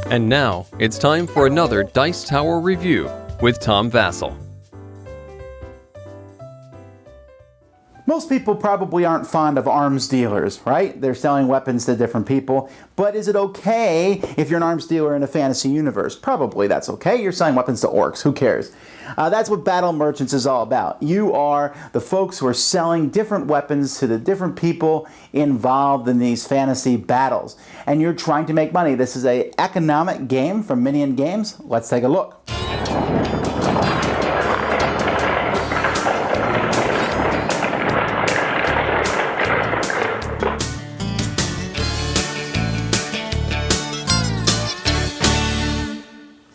And now, it's time for another Dice Tower review with Tom Vasel. Most people probably aren't fond of arms dealers, right? They're selling weapons to different people. But is it okay if you're an arms dealer in a fantasy universe? Probably that's okay. You're selling weapons to orcs. Who cares? That's what Battle Merchants is all about. You are the folks who are selling different weapons to the different people involved in these fantasy battles. And you're trying to make money. This is an economic game from Minion Games. Let's take a look.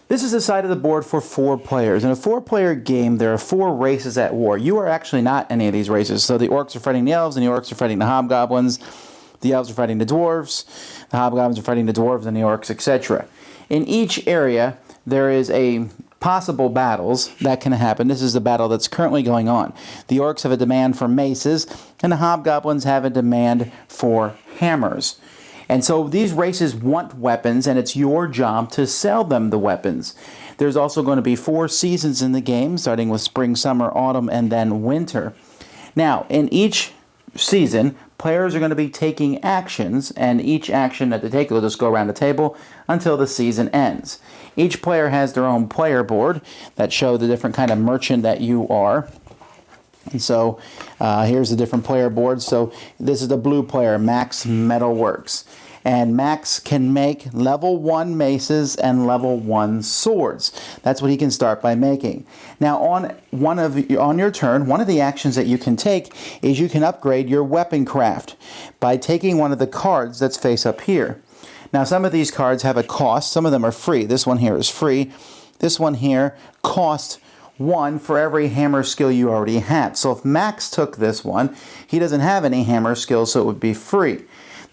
This is the side of the board for 4 players. In a 4-player game, there are 4 races at war. You are actually not any of these races. So the orcs are fighting the elves, and the orcs are fighting the hobgoblins. The elves are fighting the dwarves. The hobgoblins are fighting the dwarves and the orcs, etc. In each area, there is a possible battles that can happen. This is the battle that's currently going on. The orcs have a demand for maces, and the hobgoblins have a demand for hammers. And so these races want weapons, and it's your job to sell them the weapons. There's also going to be 4 seasons in the game, starting with spring, summer, autumn, and then winter. Now, in each season, players are going to be taking actions, and each action that they take will just go around the table until the season ends. Each player has their own player board that show the different kind of merchant that you are. And so here's the different player boards. So this is the blue player, Max Metalworks. And Max can make level 1 maces and level 1 swords. That's what he can start by making. Now on your turn, one of the actions that you can take is you can upgrade your weapon craft by taking one of the cards that's face up here. Now some of these cards have a cost. Some of them are free. This one here is free. This one here costs 1 for every hammer skill you already have. So if Max took this one, he doesn't have any hammer skills, so it would be free.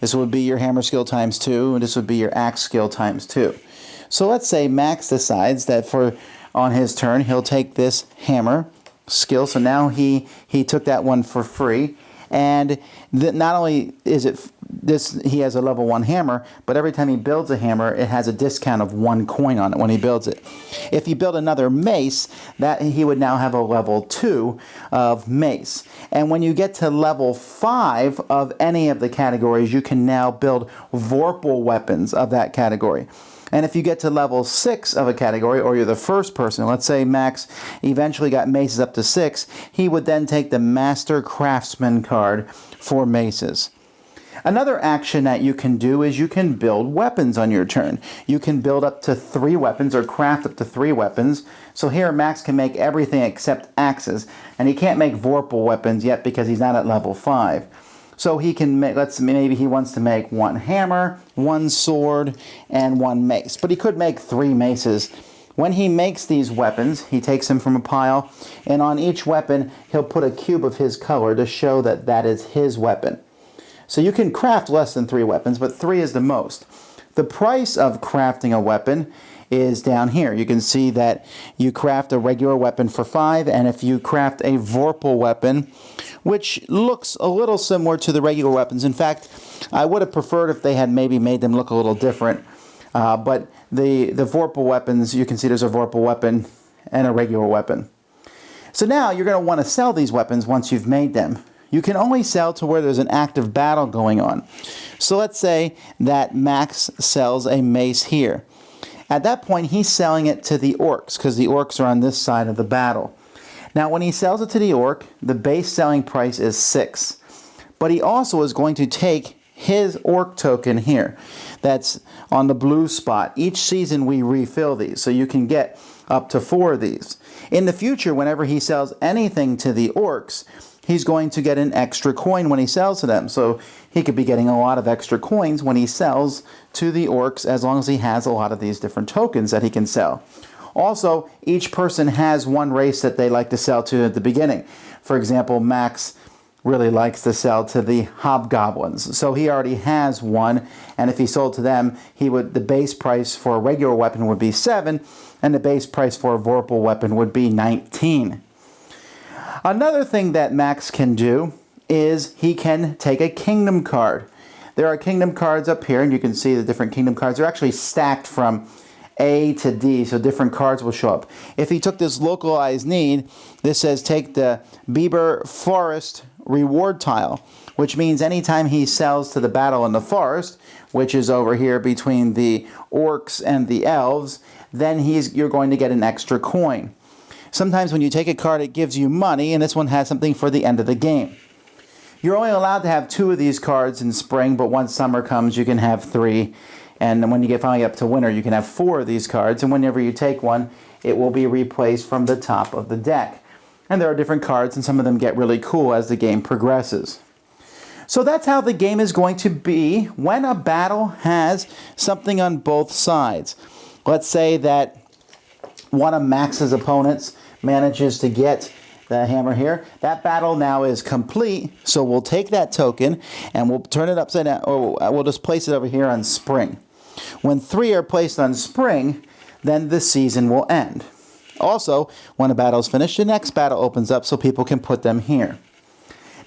This would be your hammer skill times 2, and this would be your axe skill times 2. So let's say Max decides that on his turn, he'll take this hammer skill. So now he took that one for free. And not only is it he has a level 1 hammer, but every time he builds a hammer, it has a discount of 1 coin on it when he builds it. If he built another mace, that he would now have a level 2 of mace. And when you get to level 5 of any of the categories, you can now build Vorpal weapons of that category. And if you get to level 6 of a category, or you're the first person, let's say Max eventually got maces up to 6, he would then take the Master Craftsman card for maces. Another action that you can do is you can build weapons on your turn. You can build up to 3 weapons or craft up to 3 weapons. So here Max can make everything except axes. And he can't make Vorpal weapons yet because he's not at level 5. So he can make, maybe he wants to make 1 hammer, 1 sword, and 1 mace. But he could make 3 maces. When he makes these weapons, he takes them from a pile, and on each weapon, he'll put a cube of his color to show that that is his weapon. So you can craft less than 3 weapons, but 3 is the most. The price of crafting a weapon is down here. You can see that you craft a regular weapon for 5, and if you craft a Vorpal weapon, which looks a little similar to the regular weapons. In fact, I would have preferred if they had maybe made them look a little different. But the Vorpal weapons, you can see there's a Vorpal weapon and a regular weapon. So now you're going to want to sell these weapons once you've made them. You can only sell to where there's an active battle going on. So let's say that Max sells a mace here. At that point, he's selling it to the orcs, because the orcs are on this side of the battle. Now, when he sells it to the orc, the base selling price is 6. But he also is going to take his orc token here. That's on the blue spot. Each season we refill these, so you can get up to 4 of these. In the future, whenever he sells anything to the orcs, he's going to get an extra coin when he sells to them. So he could be getting a lot of extra coins when he sells to the orcs, as long as he has a lot of these different tokens that he can sell. Also, each person has one race that they like to sell to at the beginning. For example, Max really likes to sell to the hobgoblins. So he already has one, and if he sold to them, the base price for a regular weapon would be 7, and the base price for a Vorpal weapon would be 19. Another thing that Max can do is he can take a kingdom card. There are kingdom cards up here, and you can see the different kingdom cards. They're actually stacked from A to D, so different cards will show up. If he took this localized need, this says take the Bieber Forest reward tile, which means anytime he sells to the battle in the forest, which is over here between the orcs and the elves, then you're going to get an extra coin. Sometimes when you take a card, it gives you money, and this one has something for the end of the game. You're only allowed to have 2 of these cards in spring, but once summer comes, you can have 3. And when you get finally up to winter, you can have 4 of these cards, and whenever you take one, it will be replaced from the top of the deck. And there are different cards, and some of them get really cool as the game progresses. So that's how the game is going to be when a battle has something on both sides. Let's say that one of Max's opponents manages to get the hammer here. That battle now is complete, so we'll take that token and we'll turn it upside down, or we'll just place it over here on spring. When 3 are placed on spring, then the season will end. Also, when a battle is finished, the next battle opens up so people can put them here.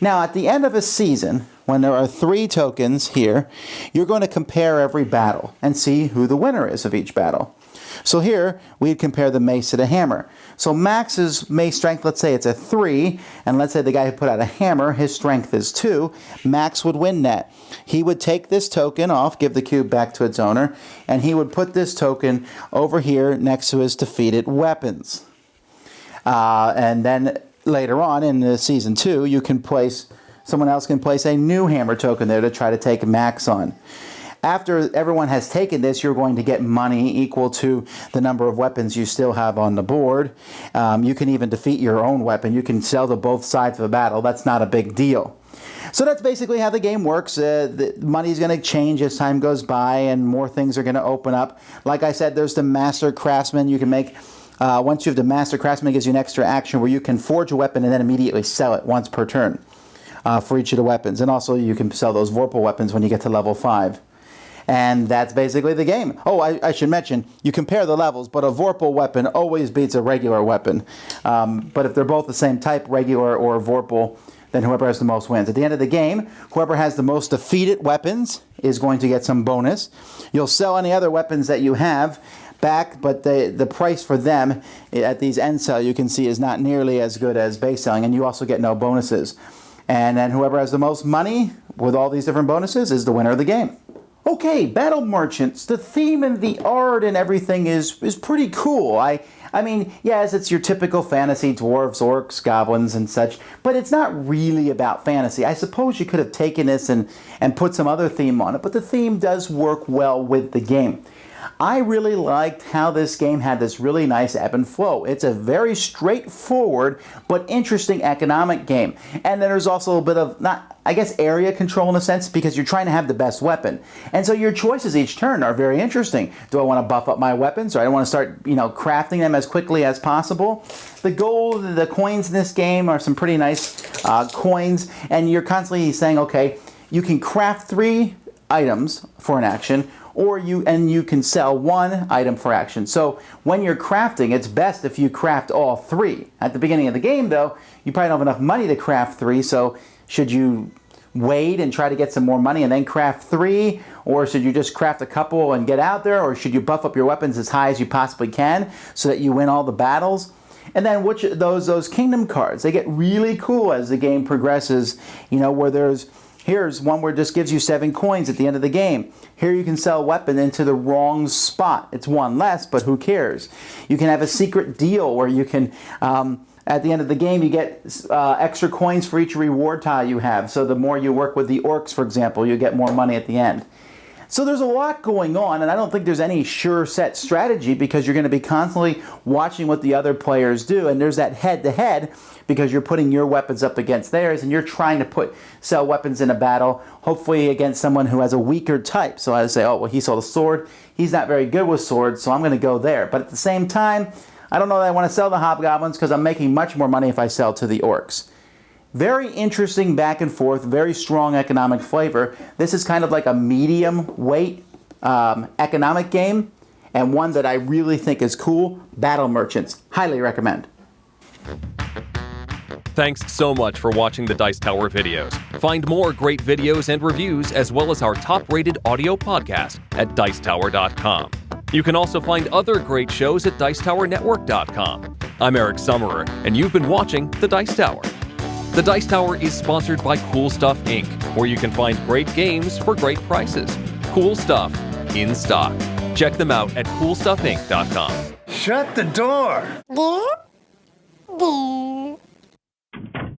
Now, at the end of a season, when there are 3 tokens here, you're going to compare every battle and see who the winner is of each battle. So here, we'd compare the mace to the hammer. So Max's mace strength, let's say it's a 3, and let's say the guy who put out a hammer, his strength is 2, Max would win that. He would take this token off, give the cube back to its owner, and he would put this token over here next to his defeated weapons. And then later on in the season 2, someone else can place a new hammer token there to try to take Max on. After everyone has taken this, you're going to get money equal to the number of weapons you still have on the board. You can even defeat your own weapon. You can sell to both sides of the battle. That's not a big deal. So that's basically how the game works. The money's going to change as time goes by, and more things are going to open up. Like I said, there's the Master Craftsman. You can make, once you have the Master Craftsman, it gives you an extra action where you can forge a weapon and then immediately sell it once per turn for each of the weapons. And also you can sell those Vorpal weapons when you get to level 5. And that's basically the game. Oh, I should mention, you compare the levels, but a Vorpal weapon always beats a regular weapon. But if they're both the same type, regular or Vorpal, then whoever has the most wins. At the end of the game, whoever has the most defeated weapons is going to get some bonus. You'll sell any other weapons that you have back, but the price for them at these end sell, you can see, is not nearly as good as base selling, and you also get no bonuses. And then whoever has the most money with all these different bonuses is the winner of the game. Okay, Battle Merchants, the theme and the art and everything is pretty cool. I mean, yes, it's your typical fantasy, dwarves, orcs, goblins, and such, but it's not really about fantasy. I suppose you could have taken this and put some other theme on it, but the theme does work well with the game. I really liked how this game had this really nice ebb and flow. It's a very straightforward but interesting economic game. And then there's also a bit of, area control in a sense, because you're trying to have the best weapon. And so your choices each turn are very interesting. Do I want to buff up my weapons, or I want to start, crafting them as quickly as possible? The gold, the coins in this game are some pretty nice coins, and you're constantly saying, okay, you can craft 3 items for an action, or you can sell 1 item for action. So when you're crafting, it's best if you craft all 3. At the beginning of the game, though, you probably don't have enough money to craft 3, so should you wait and try to get some more money and then craft 3? Or should you just craft a couple and get out there? Or should you buff up your weapons as high as you possibly can so that you win all the battles? And then those kingdom cards, they get really cool as the game progresses, where here's one where it just gives you 7 coins at the end of the game. Here you can sell a weapon into the wrong spot. It's 1 less, but who cares? You can have a secret deal where you can, at the end of the game, you get extra coins for each reward tile you have. So the more you work with the orcs, for example, you get more money at the end. So there's a lot going on, and I don't think there's any sure set strategy, because you're going to be constantly watching what the other players do, and there's that head-to-head, because you're putting your weapons up against theirs, and you're trying to sell weapons in a battle, hopefully against someone who has a weaker type. So I say, oh, well, he sold a sword. He's not very good with swords, so I'm going to go there. But at the same time, I don't know that I want to sell the hobgoblins, because I'm making much more money if I sell to the orcs. Very interesting back and forth, very strong economic flavor. This is kind of like a medium weight economic game, and one that I really think is cool. Battle Merchants. Highly recommend. Thanks so much for watching the Dice Tower videos. Find more great videos and reviews as well as our top-rated audio podcast at Dicetower.com. You can also find other great shows at Dicetowernetwork.com. I'm Eric Summerer, and you've been watching The Dice Tower. The Dice Tower is sponsored by Cool Stuff Inc., where you can find great games for great prices. Cool stuff in stock. Check them out at CoolStuffInc.com. Shut the door. There.